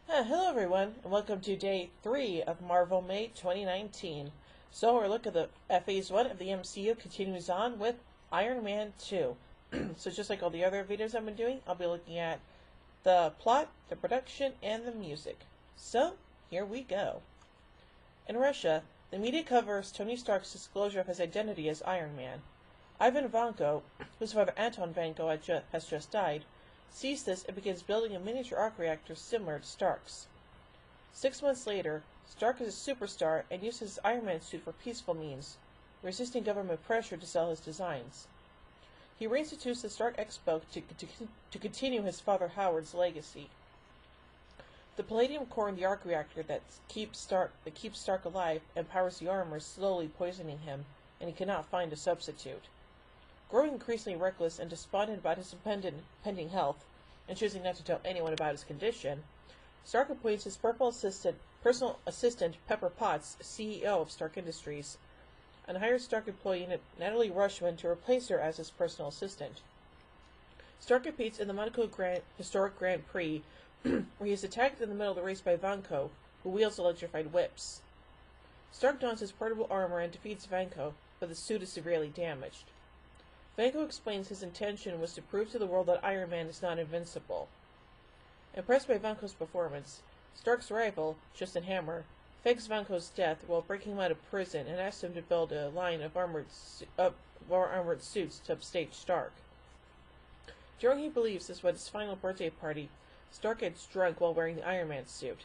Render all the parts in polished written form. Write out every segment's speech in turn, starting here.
Hello everyone, and welcome to day 3 of Marvel May 2019. So our look at the Phase 1 of the MCU continues on with Iron Man 2. So just like all the other videos I've been doing, I'll be looking at the plot, the production, and the music. So, here we go. In Russia, the media covers Tony Stark's disclosure of his identity as Iron Man. Ivan Vanko, whose father Anton Vanko has just died, sees this and begins building a miniature arc reactor similar to Stark's. 6 months later, Stark is a superstar and uses his Iron Man suit for peaceful means, resisting government pressure to sell his designs. He reinstitutes the Stark Expo to continue his father Howard's legacy. The palladium core in the arc reactor that keeps Stark alive and powers the armor is slowly poisoning him, and he cannot find a substitute. Growing increasingly reckless and despondent about his impending health, and choosing not to tell anyone about his condition, Stark appoints his personal assistant Pepper Potts CEO of Stark Industries, and hires Stark employee Natalie Rushman to replace her as his personal assistant. Stark competes in the Monaco Historic Grand Prix, where he is attacked in the middle of the race by Vanko, who wields electrified whips. Stark dons his portable armor and defeats Vanko, but the suit is severely damaged. Vanko explains his intention was to prove to the world that Iron Man is not invincible. Impressed by Vanko's performance, Stark's rival, Justin Hammer, fakes Vanko's death while breaking him out of prison and asks him to build a line of more armored suits to upstage Stark. During he believes this was his final birthday party, Stark gets drunk while wearing the Iron Man suit.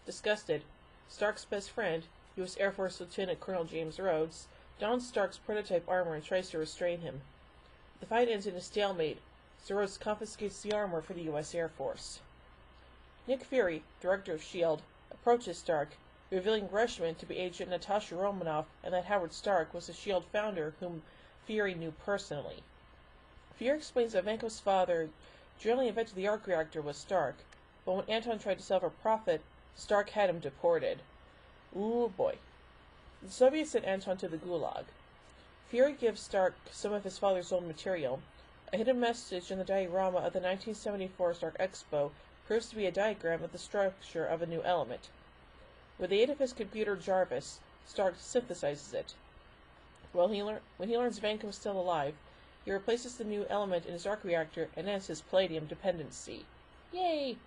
Disgusted, Stark's best friend, U.S. Air Force Lieutenant Colonel James Rhodes, dons Stark's prototype armor and tries to restrain him. The fight ends in a stalemate, so Rhodes confiscates the armor for the U.S. Air Force. Nick Fury, director of S.H.I.E.L.D., approaches Stark, revealing Rushman to be Agent Natasha Romanoff and that Howard Stark was the S.H.I.E.L.D. founder whom Fury knew personally. Fury explains that Vanko's father generally invented the arc reactor was Stark, but when Anton tried to sell for profit, Stark had him deported. Ooh boy. The Soviets sent Anton to the Gulag. Fury gives Stark some of his father's old material. A hidden message in the diorama of the 1974 Stark Expo proves to be a diagram of the structure of a new element. With the aid of his computer Jarvis, Stark synthesizes it. When he learns Vanko is still alive, he replaces the new element in his arc reactor and ends his palladium dependency. Yay!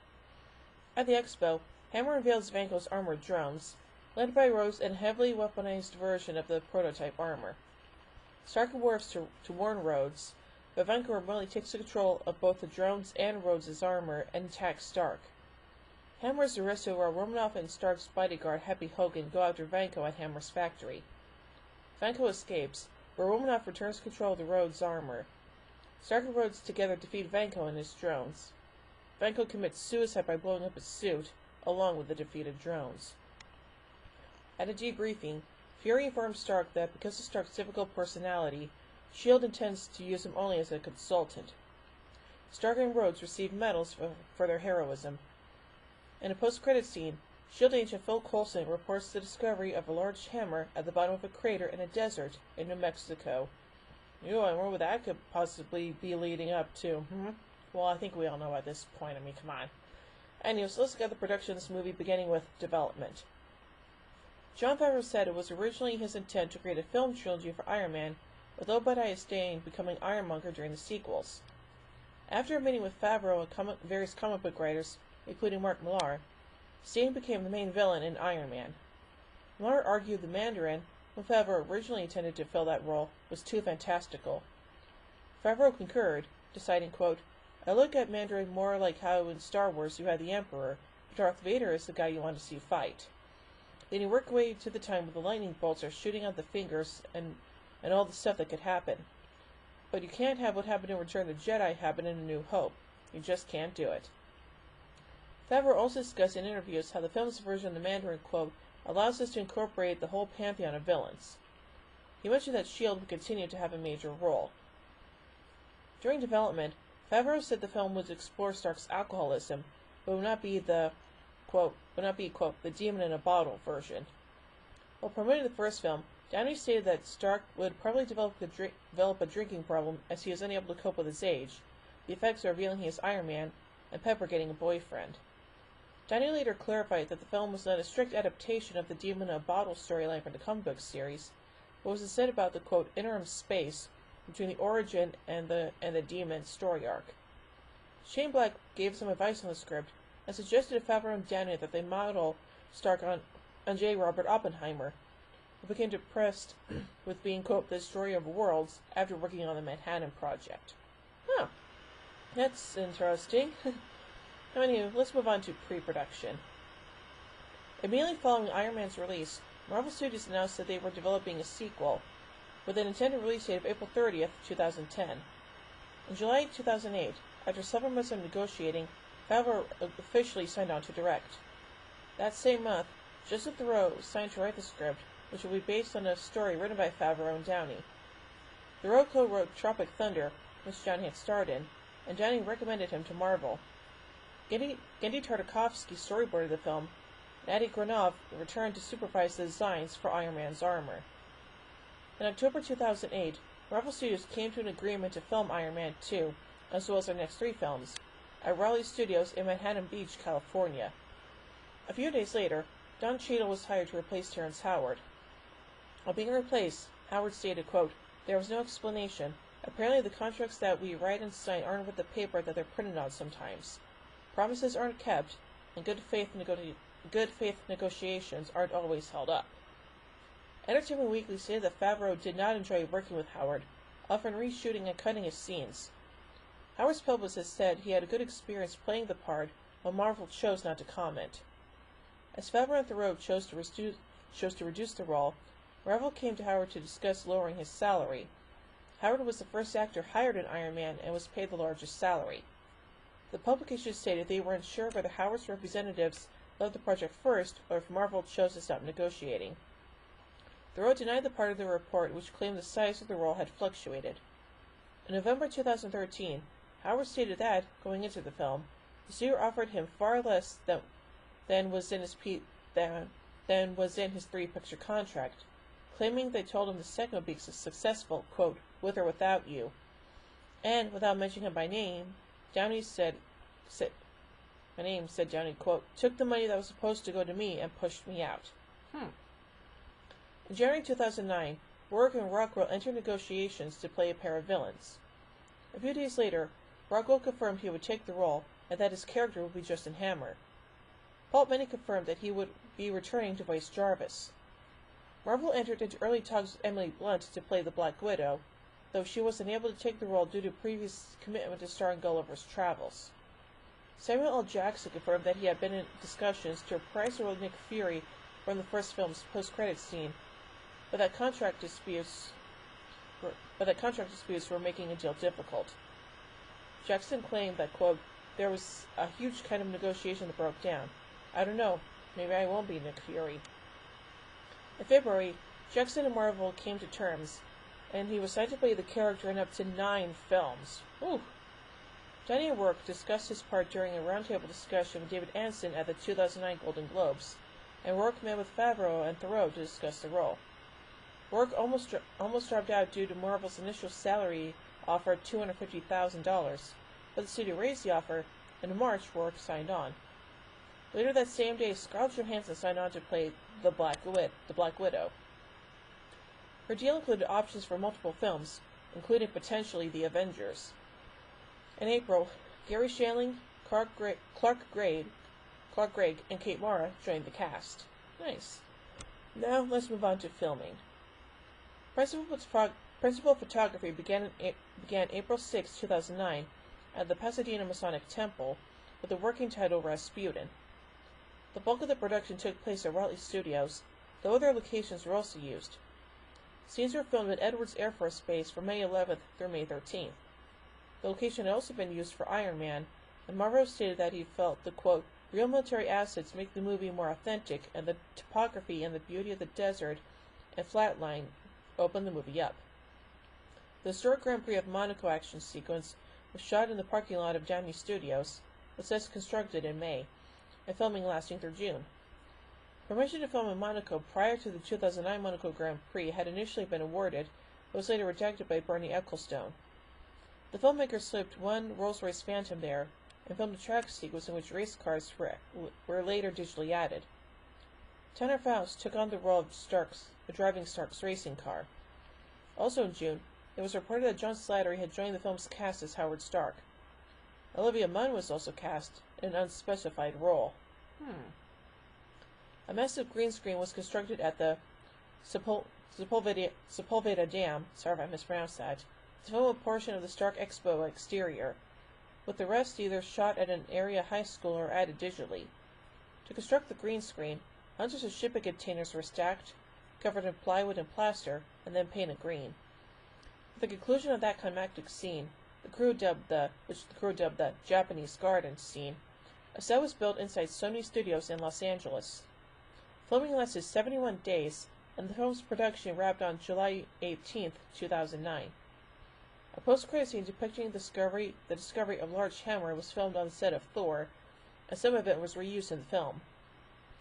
At the expo, Hammer unveils Vanko's armored drones, led by Rose and a heavily weaponized version of the prototype armor. Stark warps to warn Rhodes, but Vanko remotely takes control of both the drones and Rhodes' armor and attacks Stark. Hammer is arrested while Romanoff and Stark's bodyguard Happy Hogan go after Vanko at Hammer's factory. Vanko escapes, but Romanoff returns control of the Rhodes armor. Stark and Rhodes together defeat Vanko and his drones. Vanko commits suicide by blowing up his suit, along with the defeated drones. At a debriefing, Fury informs Stark that because of Stark's difficult personality, S.H.I.E.L.D. intends to use him only as a consultant. Stark and Rhodes receive medals for their heroism. In a post-credit scene, S.H.I.E.L.D. agent Phil Coulson reports the discovery of a large hammer at the bottom of a crater in a desert in New Mexico. Ew, I wonder what that could possibly be leading up to. Well, I think we all know at this point. I mean, come on. Anyways, let's look at the production of this movie, beginning with development. Jon Favreau said it was originally his intent to create a film trilogy for Iron Man, with Obadiah Stane becoming Ironmonger during the sequels. After a meeting with Favreau and various comic book writers, including Mark Millar, Stane became the main villain in Iron Man. Millar argued the Mandarin, whom Favreau originally intended to fill that role, was too fantastical. Favreau concurred, deciding, quote, "I look at Mandarin more like how in Star Wars you had the Emperor, but Darth Vader is the guy you want to see fight." Then he worked away to the time when the lightning bolts are shooting out the fingers and all the stuff that could happen. But you can't have what happened in Return of the Jedi happen in A New Hope. You just can't do it. Favreau also discussed in interviews how the film's version of the Mandarin, quote, allows us to incorporate the whole pantheon of villains. He mentioned that S.H.I.E.L.D. would continue to have a major role. During development, Favreau said the film would explore Stark's alcoholism, but would not be quote, the demon in a bottle version. While promoting the first film, Downey stated that Stark would probably develop a drinking problem as he is unable to cope with his age, the effects of revealing he is Iron Man, and Pepper getting a boyfriend. Downey later clarified that the film was not a strict adaptation of the Demon in a Bottle storyline from the comic book series, but was instead about the, quote, interim space between the origin and the Demon story arc. Shane Black gave some advice on the script and suggested to Favreau and Downey that they model Stark on J. Robert Oppenheimer, who became depressed with being, quote, the destroyer of worlds after working on the Manhattan Project. Huh. That's interesting. Anyway, let's move on to pre-production. Immediately following Iron Man's release, Marvel Studios announced that they were developing a sequel, with an intended release date of April 30th, 2010. In July 2008, after several months of negotiating, Favreau officially signed on to direct. That same month, Joseph Theroux signed to write the script, which will be based on a story written by Favreau and Downey. Theroux co-wrote Tropic Thunder, which Downey had starred in, and Downey recommended him to Marvel. Gendy Tartakovsky storyboarded the film, and Adi Granov returned to supervise the designs for Iron Man's armor. In October 2008, Marvel Studios came to an agreement to film Iron Man 2, as well as their next 3 films, at Raleigh Studios in Manhattan Beach, California. A few days later, Don Cheadle was hired to replace Terrence Howard. While being replaced, Howard stated, quote, "There was no explanation. Apparently the contracts that we write and sign aren't with the paper that they're printed on sometimes. Promises aren't kept, and good faith negotiations aren't always held up." Entertainment Weekly stated that Favreau did not enjoy working with Howard, often reshooting and cutting his scenes. Howard's publicist said he had a good experience playing the part, while Marvel chose not to comment. As Favreau and Theroux chose to reduce the role, Marvel came to Howard to discuss lowering his salary. Howard was the first actor hired in Iron Man and was paid the largest salary. The publication stated they were unsure whether Howard's representatives loved the project first or if Marvel chose to stop negotiating. Theroux denied the part of the report which claimed the size of the role had fluctuated. In November 2013, Howard stated that, going into the film, the studio offered him far less than was in his 3-picture contract, claiming they told him the second would be successful, quote, "with or without you." And, without mentioning him by name, Downey said Downey, quote, "took the money that was supposed to go to me and pushed me out." In January 2009, Warwick and Rockwell entered negotiations to play a pair of villains. A few days later, Rockwell confirmed he would take the role and that his character would be Justin Hammer. Paul Bettany confirmed that he would be returning to voice Jarvis. Marvel entered into early talks with Emily Blunt to play the Black Widow, though she was unable to take the role due to previous commitment to star in Gulliver's Travels. Samuel L. Jackson confirmed that he had been in discussions to reprise the role of Nick Fury from the first film's post-credits scene, but that contract disputes were making a deal difficult. Jackson claimed that, quote, "there was a huge kind of negotiation that broke down. I don't know, maybe I won't be Nick Fury." In February, Jackson and Marvel came to terms, and he was signed to play the character in up to 9 films. Ooh. Downey and Rourke discussed his part during a roundtable discussion with David Anson at the 2009 Golden Globes, and Rourke met with Favreau and Theroux to discuss the role. Rourke almost dropped out due to Marvel's initial salary offer of $250,000, but the studio raised the offer, and in March, Rourke signed on. Later that same day, Scarlett Johansson signed on to play the Black Widow. Her deal included options for multiple films, including potentially The Avengers. In April, Gary Shandling, Clark Gregg, and Kate Mara joined the cast. Nice. Now let's move on to filming. Principal photography began April 6, 2009, at the Pasadena Masonic Temple, with the working title Rasputin. The bulk of the production took place at Raleigh Studios, though other locations were also used. Scenes were filmed at Edwards Air Force Base from May 11th through May 13th. The location had also been used for Iron Man, and Marvel stated that he felt the, quote, "real military assets make the movie more authentic, and the topography and the beauty of the desert and flatline opened the movie up." The historic Grand Prix of Monaco action sequence was shot in the parking lot of Downey Studios, the sets constructed in May, and filming lasting through June. Permission to film in Monaco prior to the 2009 Monaco Grand Prix had initially been awarded, but was later rejected by Bernie Ecclestone. The filmmakers slipped one Rolls-Royce Phantom there, and filmed a track sequence in which race cars were later digitally added. Tanner Faust took on the role of driving Stark's racing car. Also in June, it was reported that John Slattery had joined the film's cast as Howard Stark. Olivia Munn was also cast in an unspecified role. A massive green screen was constructed at the Sepulveda Dam, sorry if I mispronounced that, to film a portion of the Stark Expo exterior, with the rest either shot at an area high school or added digitally. To construct the green screen, hundreds of shipping containers were stacked, covered in plywood and plaster, and then painted green. At the conclusion of that climactic scene, which the crew dubbed the Japanese Garden scene, a set was built inside Sony Studios in Los Angeles. Filming lasted 71 days, and the film's production wrapped on July 18, 2009. A post-credit scene depicting the discovery of Large Hammer was filmed on the set of Thor, and some of it was reused in the film.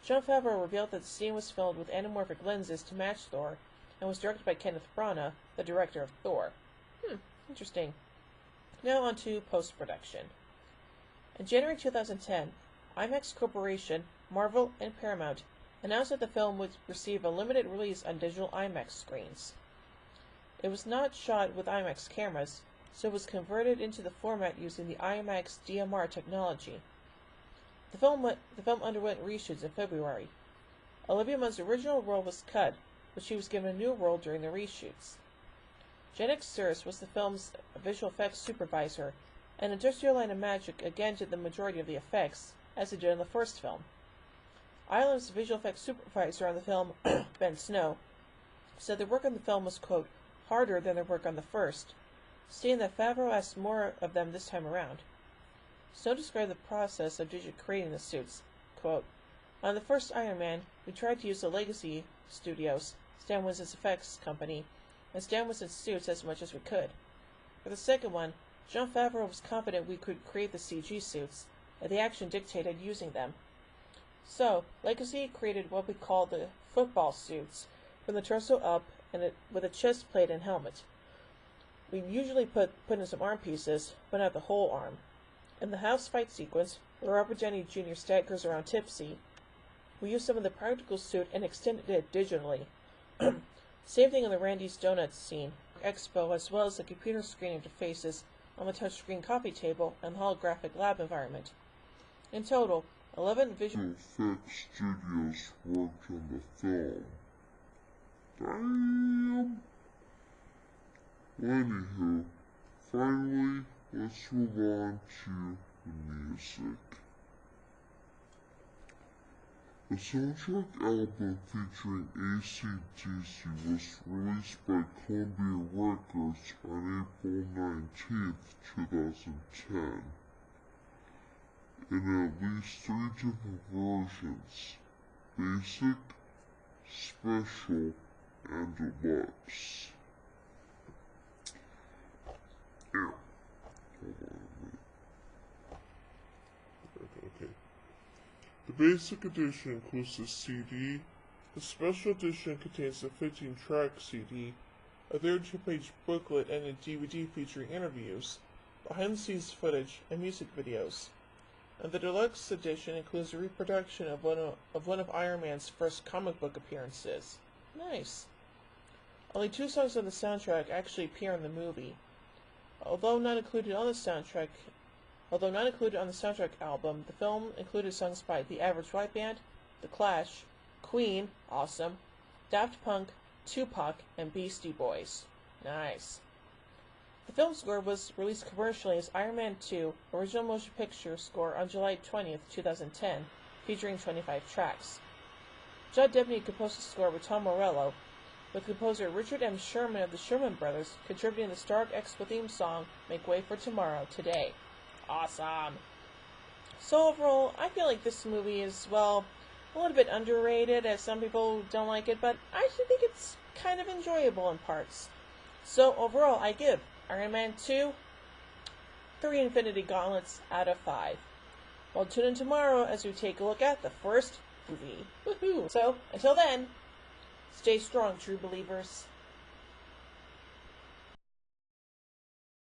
Jon Favreau revealed that the scene was filmed with anamorphic lenses to match Thor, and was directed by Kenneth Branagh, the director of Thor. Interesting. Now on to post-production. In January 2010, IMAX Corporation, Marvel, and Paramount announced that the film would receive a limited release on digital IMAX screens. It was not shot with IMAX cameras, so it was converted into the format using the IMAX DMR technology. The film underwent reshoots in February. Olivia Munn's original role was cut, but she was given a new role during the reshoots. Janek Suris was the film's visual effects supervisor, and Industrial Light and Magic again did the majority of the effects, as it did in the first film. Island's visual effects supervisor on the film, Ben Snow, said their work on the film was, quote, harder than their work on the first, stating that Favreau asked more of them this time around. Snow described the process of creating the suits, quote, on the first Iron Man, we tried to use the Legacy Studios, Stan Winston's effects company, and Stan Winston's suits as much as we could. For the second one, Jon Favreau was confident we could create the CG suits, and the action dictated using them. So, Legacy created what we call the football suits, from the torso up, and with a chest plate and helmet. We usually put in some arm pieces, but not the whole arm. In the house fight sequence, where Robert Downey Jr. staggers around tipsy, we used some of the practical suit and extended it digitally. Same thing in the Randy's Donuts scene, Expo, as well as the computer screen interfaces on the touchscreen coffee table and the holographic lab environment. In total, 11 visual effects studios worked on the film. Damn! Anywho, finally, let's move on to the music. The soundtrack album featuring AC/DC was released by Columbia Records on April 19, 2010, in at least 3 different versions: Basic, Special, and Deluxe. Hold on a minute. Okay. The basic edition includes the CD. The special edition contains a 15-track CD, a 32-page booklet, and a DVD featuring interviews, behind-the-scenes footage, and music videos. And the deluxe edition includes a reproduction of one of Iron Man's first comic book appearances. Nice. Only 2 songs on the soundtrack actually appear in the movie. Although not included on the soundtrack album, the film included songs by The Average White Band, The Clash, Queen, awesome, Daft Punk, Tupac, and Beastie Boys. Nice. The film score was released commercially as Iron Man 2 original motion picture score on July 20th, 2010, featuring 25 tracks. Judd Debney composed the score with Tom Morello, with composer Richard M. Sherman of the Sherman Brothers contributing the Stark Expo theme song, Make Way for Tomorrow, Today. Awesome! So overall, I feel like this movie is, well, a little bit underrated, as some people don't like it, but I actually think it's kind of enjoyable in parts. So overall, I give Iron Man 2 3 Infinity Gauntlets out of 5. Well, tune in tomorrow as we take a look at the first movie. Woohoo! So, until then, stay strong, true believers.